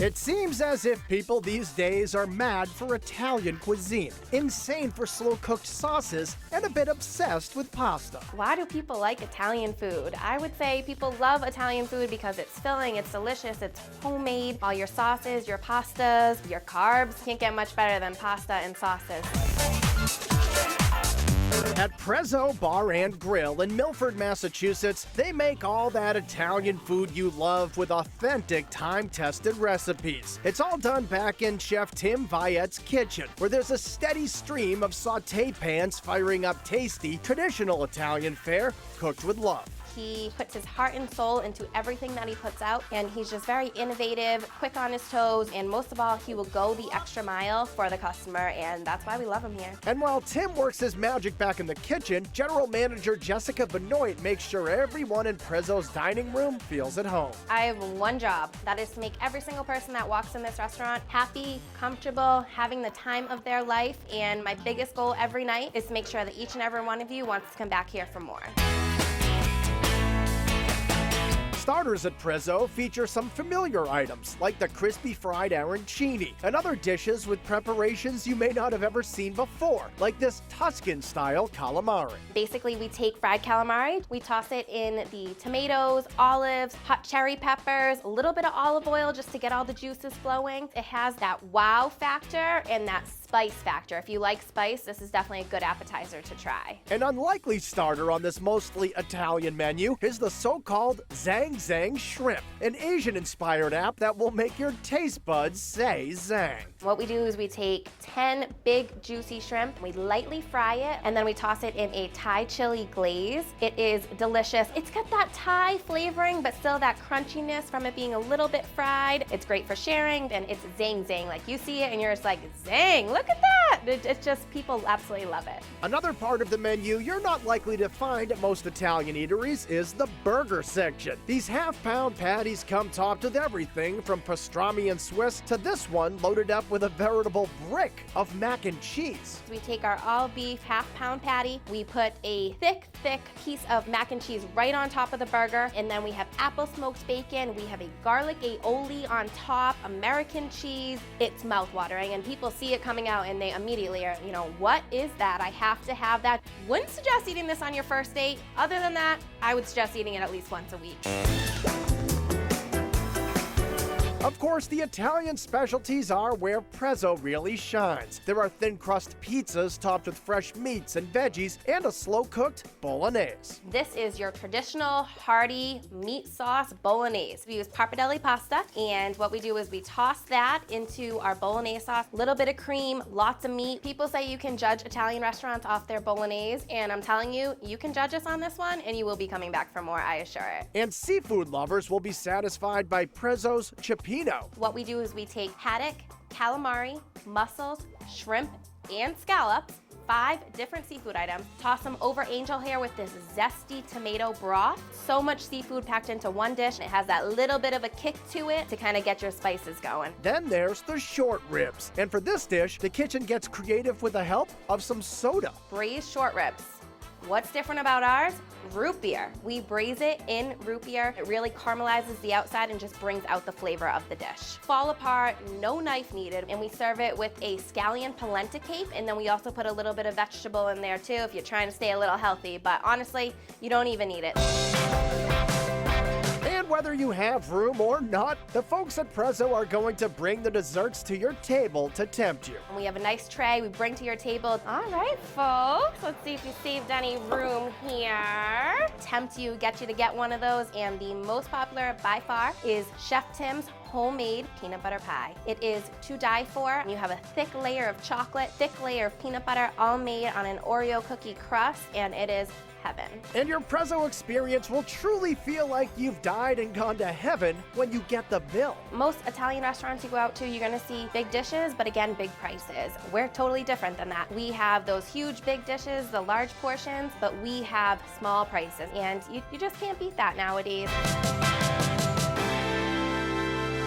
It seems as if people these days are mad for Italian cuisine, insane for slow-cooked sauces, and a bit obsessed with pasta. Why do people like Italian food? I would say people love Italian food because it's filling, it's delicious, it's homemade. All your sauces, your pastas, your carbs. Can't get much better than pasta and sauces. At Prezo Bar and Grill in Milford, Massachusetts, they make all that Italian food you love with authentic, time-tested recipes. It's all done back in Chef Tim Vaillette's kitchen, where there's a steady stream of saute pans firing up tasty, traditional Italian fare cooked with love. He puts his heart and soul into everything that he puts out, and he's just very innovative, quick on his toes, and most of all, he will go the extra mile for the customer, and that's why we love him here. And while Tim works his magic back in the kitchen, General Manager Jessica Benoit makes sure everyone in Prezo's dining room feels at home. I have one job, that is to make every single person that walks in this restaurant happy, comfortable, having the time of their life, and my biggest goal every night is to make sure that each and every one of you wants to come back here for more. Starters at Prezo feature some familiar items, like the crispy fried arancini, and other dishes with preparations you may not have ever seen before, like this Tuscan-style calamari. Basically, we take fried calamari, we toss it in the tomatoes, olives, hot cherry peppers, a little bit of olive oil just to get all the juices flowing. It has that wow factor and that spice factor. If you like spice, this is definitely a good appetizer to try. An unlikely starter on this mostly Italian menu is the so-called Zhang shrimp, an Asian-inspired app that will make your taste buds say Zhang. What we do is we take 10 big juicy shrimp, we lightly fry it, and then we toss it in a Thai chili glaze. It is delicious. It's got that Thai flavoring, but still that crunchiness from it being a little bit fried. It's great for sharing, and it's Zhang. Like you see it and you're just like, Zhang, look at that! It's just, people absolutely love it. Another part of the menu you're not likely to find at most Italian eateries is the burger section. These half-pound patties come topped with everything from pastrami and Swiss to this one loaded up with a veritable brick of mac and cheese. We take our all-beef half-pound patty, we put a thick piece of mac and cheese right on top of the burger, and then we have apple smoked bacon, we have a garlic aioli on top, American cheese. It's mouth-watering, and people see it coming out and they immediately are, what is that? I have to have that. Wouldn't suggest eating this on your first date. Other than that, I would suggest eating it at least once a week. Of course, the Italian specialties are where Prezo really shines. There are thin-crust pizzas topped with fresh meats and veggies, and a slow-cooked bolognese. This is your traditional hearty meat sauce bolognese. We use pappardelle pasta, and what we do is we toss that into our bolognese sauce, a little bit of cream, lots of meat. People say you can judge Italian restaurants off their bolognese, and I'm telling you, you can judge us on this one, and you will be coming back for more, I assure it. And seafood lovers will be satisfied by Prezo's Cioppino. What we do is we take haddock, calamari, mussels, shrimp, and scallops, 5 different seafood items, toss them over angel hair with this zesty tomato broth. So much seafood packed into one dish. It has that little bit of a kick to it to kind of get your spices going. Then there's the short ribs. And for this dish, the kitchen gets creative with the help of some soda. Braised short ribs. What's different about ours? Root beer. We braise it in root beer. It really caramelizes the outside and just brings out the flavor of the dish. Fall apart, no knife needed, and we serve it with a scallion polenta cape, and then we also put a little bit of vegetable in there too if you're trying to stay a little healthy, but honestly, you don't even need it. And whether you have room or not, the folks at Prezo are going to bring the desserts to your table to tempt you. And we have a nice tray we bring to your table. All right, folks, let's see if you saved any room here. Tempt you, get you to get one of those, and the most popular by far is Chef Tim's homemade peanut butter pie. It is to die for. You have a thick layer of chocolate, thick layer of peanut butter, all made on an Oreo cookie crust, and it is heaven. And your Prezo experience will truly feel like you've died and gone to heaven when you get the bill. Most Italian restaurants you go out to, you're gonna see big dishes, but again, big prices. We're totally different than that. We have those huge big dishes, the large portions, but we have small prices, and you just can't beat that nowadays.